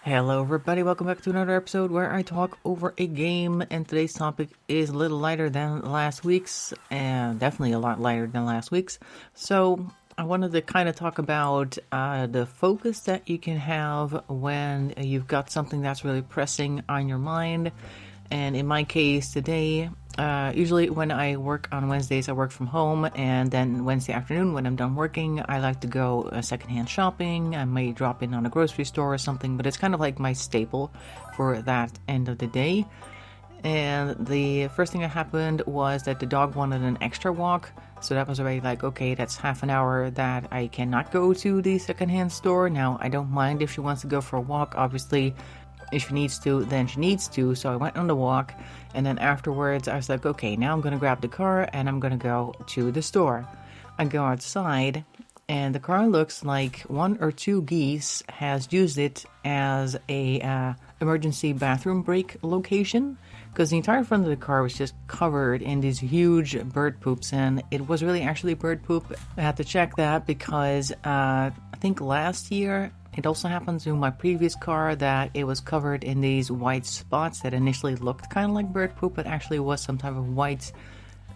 Hello everybody, welcome back to another episode where I talk over a game, and today's topic is a little lighter than last week's, and definitely a lot lighter than last week's. So I wanted to kind of talk about the focus that you can have when you've got something that's really pressing on your mind. And in my case today, usually when I work on Wednesdays, I work from home, and then Wednesday afternoon when I'm done working, I like to go secondhand shopping. I may drop in on a grocery store or something, but it's kind of like my staple for that end of the day. And the first thing that happened was that the dog wanted an extra walk, so that was already like, okay, that's half an hour that I cannot go to the secondhand store. Now, I don't mind if she wants to go for a walk, obviously. If she needs to, then she needs to. So I went on the walk, and then afterwards I was like, okay, now I'm going to grab the car and I'm going to go to the store. I go outside, and the car looks like one or two geese has used it as a emergency bathroom break location, because the entire front of the car was just covered in these huge bird poops, and it was really actually bird poop. I had to check that because I think last year it also happened to my previous car that it was covered in these white spots that initially looked kind of like bird poop, but actually was some type of white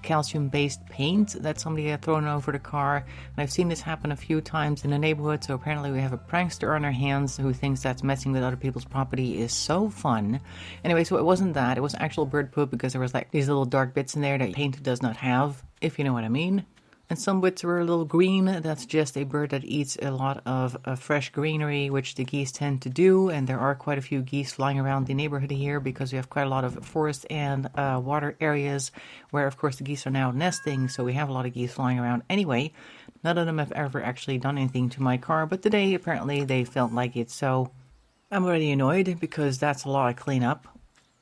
calcium-based paint that somebody had thrown over the car. And I've seen this happen a few times in the neighborhood, so apparently we have a prankster on our hands who thinks that messing with other people's property is so fun. Anyway, so it wasn't that. It was actual bird poop because there was like these little dark bits in there that paint does not have, if you know what I mean. And some bits were a little green. That's just a bird that eats a lot of fresh greenery, which the geese tend to do. And there are quite a few geese flying around the neighborhood here because we have quite a lot of forest and water areas where, of course, the geese are now nesting. So we have a lot of geese flying around anyway. None of them have ever actually done anything to my car, but today apparently they felt like it. So I'm already annoyed because that's a lot of cleanup.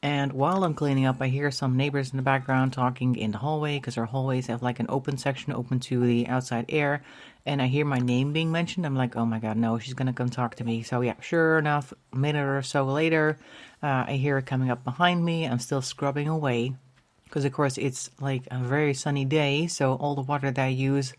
And while I'm cleaning up, I hear some neighbors in the background talking in the hallway, because our hallways have like an open section open to the outside air. And I hear my name being mentioned. I'm like, oh my god, no, she's going to come talk to me. So yeah, sure enough, a minute or so later, I hear her coming up behind me. I'm still scrubbing away, because of course it's like a very sunny day. So all the water that I use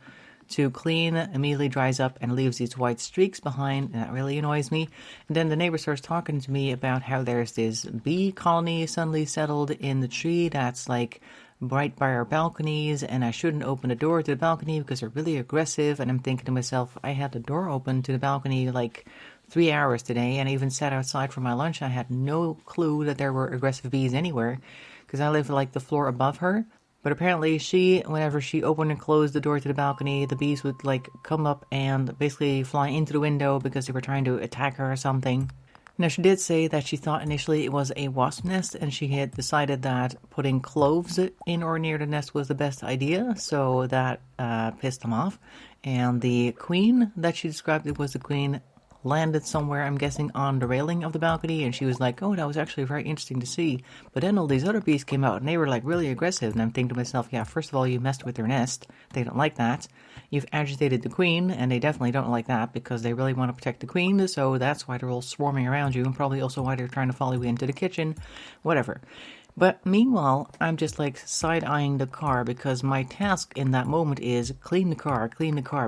to clean immediately dries up and leaves these white streaks behind, and that really annoys me. And then the neighbor starts talking to me about how there's this bee colony suddenly settled in the tree that's like right by our balconies, and I shouldn't open the door to the balcony because they're really aggressive. And I'm thinking to myself, I had the door open to the balcony like 3 hours today, and I even sat outside for my lunch. I had no clue that there were aggressive bees anywhere because I live like the floor above her. But apparently whenever she opened and closed the door to the balcony, the bees would like come up and basically fly into the window because they were trying to attack her or something. Now, she did say that she thought initially it was a wasp nest, and she had decided that putting cloves in or near the nest was the best idea, so that pissed them off. And the queen that she described, it was the queen, landed somewhere, I'm guessing, on the railing of the balcony, and she was like, oh, that was actually very interesting to see. But then all these other bees came out, and they were like really aggressive, and I'm thinking to myself, yeah, first of all, you messed with their nest. They don't like that. You've agitated the queen, and they definitely don't like that because they really want to protect the queen, so that's why they're all swarming around you, and probably also why they're trying to follow you into the kitchen. Whatever. But meanwhile, I'm just like side-eyeing the car because my task in that moment is clean the car,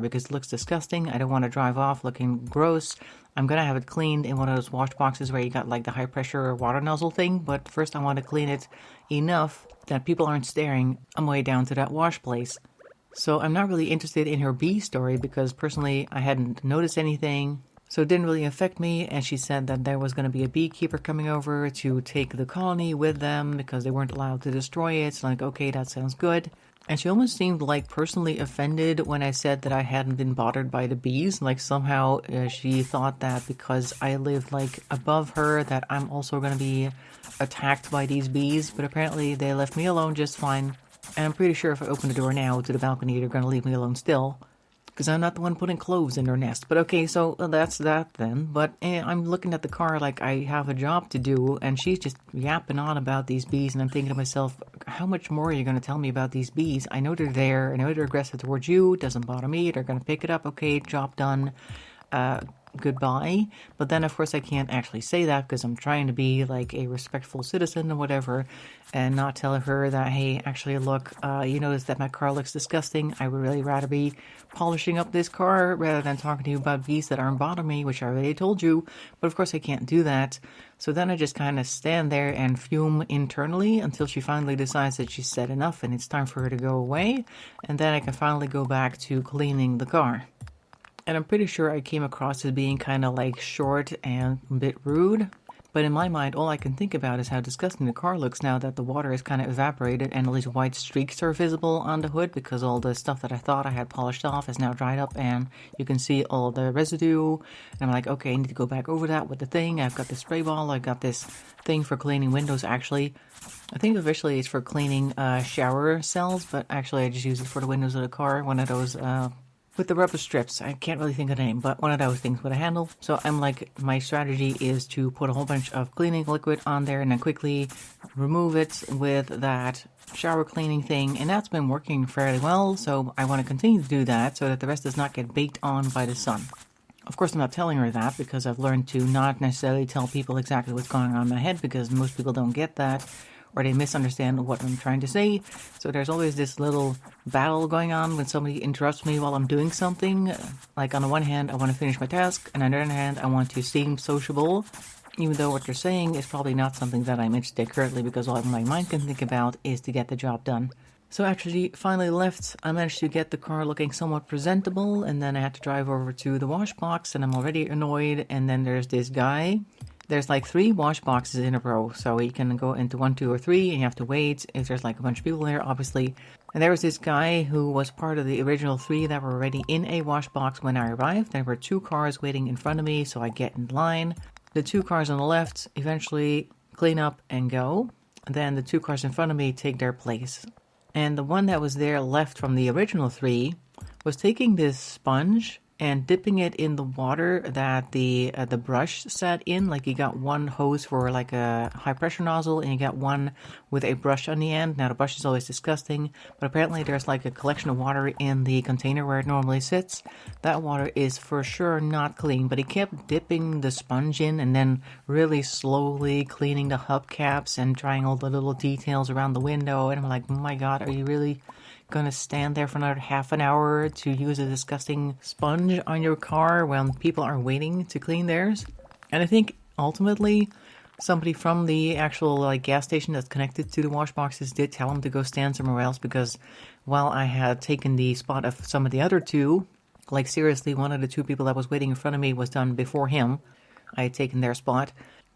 because it looks disgusting. I don't want to drive off looking gross. I'm going to have it cleaned in one of those wash boxes where you got like the high-pressure water nozzle thing, but first I want to clean it enough that people aren't staring on my way down to that wash place. So I'm not really interested in her bee story because personally I hadn't noticed anything. So it didn't really affect me, and she said that there was going to be a beekeeper coming over to take the colony with them because they weren't allowed to destroy it. So like, okay, that sounds good. And she almost seemed like personally offended when I said that I hadn't been bothered by the bees. Like somehow she thought that because I lived like above her that I'm also going to be attacked by these bees. But apparently they left me alone just fine. And I'm pretty sure if I open the door now to the balcony, they're going to leave me alone still, because I'm not the one putting cloves in their nest. But okay, so that's that then. But I'm looking at the car like I have a job to do, and she's just yapping on about these bees, and I'm thinking to myself, how much more are you going to tell me about these bees? I know they're there, I know they're aggressive towards you, it doesn't bother me, they're going to pick it up, okay, job done. goodbye. But then, of course, I can't actually say that because I'm trying to be like a respectful citizen or whatever, and not tell her that, hey, actually, look, you notice that my car looks disgusting. I would really rather be polishing up this car rather than talking to you about bees that aren't bothering me, which I already told you. But of course, I can't do that. So then I just kind of stand there and fume internally until she finally decides that she's said enough and it's time for her to go away. And then I can finally go back to cleaning the car. And I'm pretty sure I came across as being kind of like short and a bit rude. But in my mind, all I can think about is how disgusting the car looks now that the water is kind of evaporated and all these white streaks are visible on the hood because all the stuff that I thought I had polished off is now dried up and you can see all the residue. And I'm like, okay, I need to go back over that with the thing. I've got this spray ball. I've got this thing for cleaning windows, actually. I think officially it's for cleaning shower cells, but actually I just use it for the windows of the car. One of those with the rubber strips. I can't really think of the name, but one of those things with a handle. So I'm like, my strategy is to put a whole bunch of cleaning liquid on there and then quickly remove it with that shower cleaning thing. And that's been working fairly well. So I want to continue to do that so that the rest does not get baked on by the sun. Of course, I'm not telling her that because I've learned to not necessarily tell people exactly what's going on in my head because most people don't get that, or they misunderstand what I'm trying to say. So there's always this little battle going on when somebody interrupts me while I'm doing something. Like on the one hand, I want to finish my task, and on the other hand, I want to seem sociable, even though what they're saying is probably not something that I'm interested in currently because all my mind can think about is to get the job done. So after she finally left, I managed to get the car looking somewhat presentable, and then I had to drive over to the wash box, and I'm already annoyed, and then there's this guy. There's like 3 wash boxes in a row, so you can go into 1, 2, or 3, and you have to wait if there's like a bunch of people there, obviously. And there was this guy who was part of the original 3 that were already in a wash box when I arrived. There were 2 cars waiting in front of me, so I get in line. The 2 cars on the left eventually clean up and go. Then the 2 cars in front of me take their place. And the one that was there left from the original 3 was taking this sponge and dipping it in the water that the brush sat in. Like you got one hose for like a high pressure nozzle and you got one with a brush on the end. Now the brush is always disgusting, but apparently there's like a collection of water in the container where it normally sits. That water is for sure not clean, but he kept dipping the sponge in and then really slowly cleaning the hubcaps and trying all the little details around the window. And I'm like, oh my God, are you really gonna stand there for another half an hour to use a disgusting sponge on your car when people are waiting to clean theirs? And I think ultimately somebody from the actual like gas station that's connected to the wash boxes did tell him to go stand somewhere else, because while I had taken the spot of some of the other 2, like seriously, one of the 2 people that was waiting in front of me was done before him. I had taken their spot.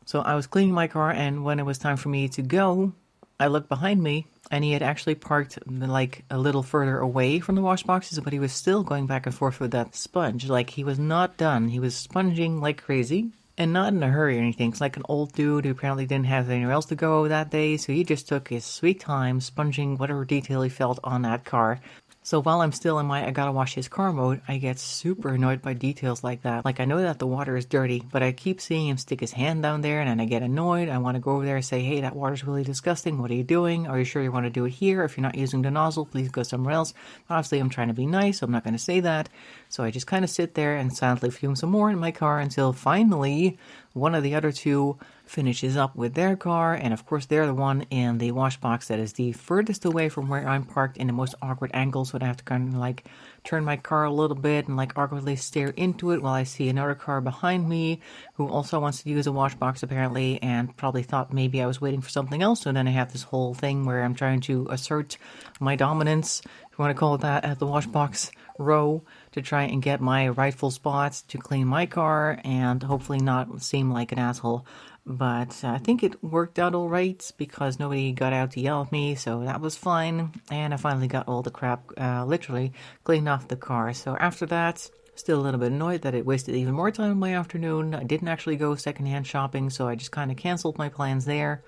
So I was cleaning my car, and when it was time for me to go, I looked behind me, and he had actually parked like a little further away from the wash boxes, but he was still going back and forth with that sponge. Like he was not done. He was sponging like crazy and not in a hurry or anything. It's like an old dude who apparently didn't have anywhere else to go that day, so he just took his sweet time sponging whatever detail he felt on that car. So while I'm still in my I gotta wash his car mode, I get super annoyed by details like that. Like I know that the water is dirty, but I keep seeing him stick his hand down there and then I get annoyed. I want to go over there and say, hey, that water's really disgusting. What are you doing? Are you sure you want to do it here? If you're not using the nozzle, please go somewhere else. Obviously, I'm trying to be nice, so I'm not going to say that. So I just kind of sit there and silently fume some more in my car until finally one of the other 2 finishes up with their car, and of course they're the one in the wash box that is the furthest away from where I'm parked in the most awkward angle, so I have to kind of like turn my car a little bit and like awkwardly stare into it while I see another car behind me who also wants to use a wash box apparently, and probably thought maybe I was waiting for something else. So then I have this whole thing where I'm trying to assert my dominance, if you want to call it that, at the wash box row to try and get my rightful spots to clean my car and hopefully not seem like an asshole. But I think it worked out all right because nobody got out to yell at me, so that was fine. And I finally got all the crap literally cleaned off the car. So after that, still a little bit annoyed that it wasted even more time in my afternoon. I didn't actually go secondhand shopping, so I just kind of canceled my plans there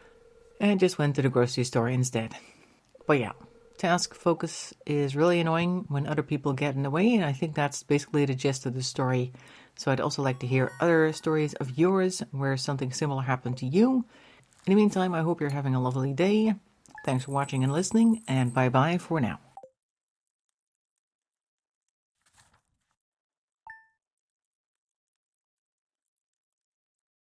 and just went to the grocery store instead. But yeah, task focus is really annoying when other people get in the way, and I think that's basically the gist of the story. So I'd also like to hear other stories of yours where something similar happened to you. In the meantime, I hope you're having a lovely day. Thanks for watching and listening, and bye-bye for now.